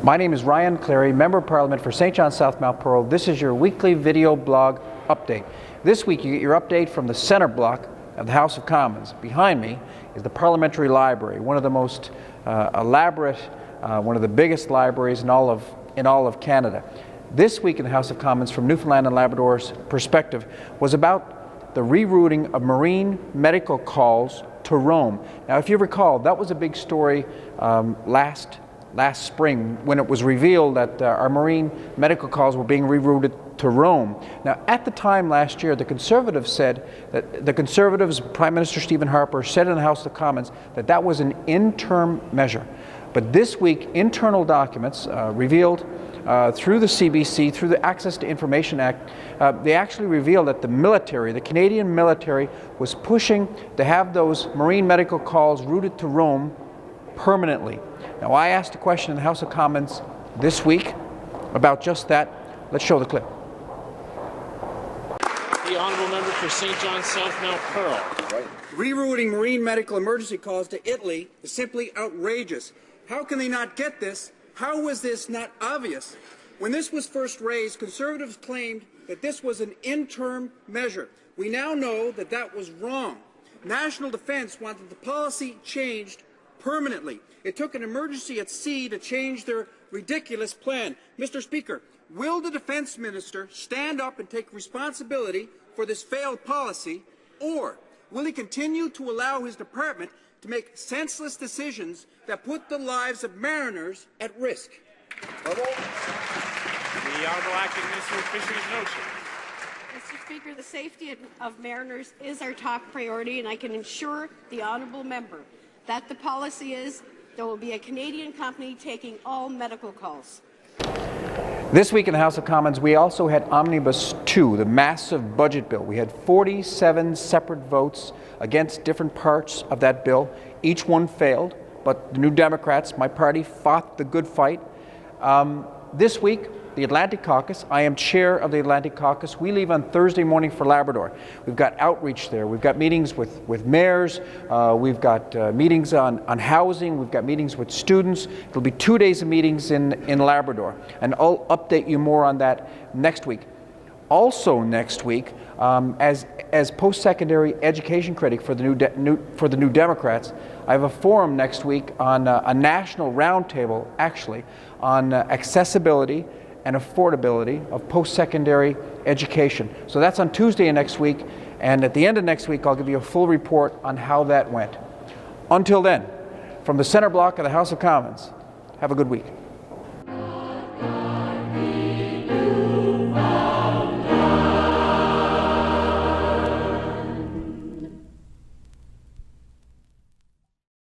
My name is Ryan Cleary, Member of Parliament for St. John South Mount Pearl. This is your weekly video blog update. This week you get your update from the centre block of the House of Commons. Behind me is the Parliamentary Library, one of the most elaborate, one of the biggest libraries in all of Canada. This week in the House of Commons, from Newfoundland and Labrador's perspective, was about the rerouting of marine medical calls to Rome. Now, if you recall, that was a big story last spring when it was revealed that our marine medical calls were being rerouted to Rome. Now, at the time last year, the Conservatives said that Prime Minister Stephen Harper said in the House of Commons that that was an interim measure. But this week, internal documents revealed through the CBC, through the Access to Information Act, they actually revealed that the military, the Canadian military, was pushing to have those marine medical calls routed to Rome permanently. Now, I asked a question in the House of Commons this week about just that. Let's show the clip. The Honourable Member for St. John South Mount Pearl. Right. Rerouting marine medical emergency calls to Italy is simply outrageous. How can they not get this? How was this not obvious? When this was first raised, Conservatives claimed that this was an interim measure. We now know that that was wrong. National Defence wanted the policy changed permanently. It took an emergency at sea to change their ridiculous plan. Mr. Speaker, will the Defence Minister stand up and take responsibility for this failed policy, or will he continue to allow his department to make senseless decisions that put the lives of mariners at risk? The Honourable Acting Minister of Fisheries Notion. Mr. Speaker, the safety of mariners is our top priority, and I can assure the honourable member that the policy is there will be a Canadian company taking all medical calls. This week in the House of Commons, we also had Omnibus 2, the massive budget bill. We had 47 separate votes against different parts of that bill. Each one failed, but the New Democrats, my party, fought the good fight. This week, the Atlantic Caucus, I am chair of the Atlantic Caucus. We leave on Thursday morning for Labrador. We've got outreach there. We've got meetings with mayors. We've got meetings on housing. We've got meetings with students. It'll be 2 days of meetings in Labrador. And I'll update you more on that next week. Also next week, as post-secondary education critic for the New Democrats, I have a forum next week on a national roundtable, actually, on accessibility and affordability of post-secondary education. So that's on Tuesday of next week, and at the end of next week I'll give you a full report on how that went. Until then, from the center block of the House of Commons, have a good week.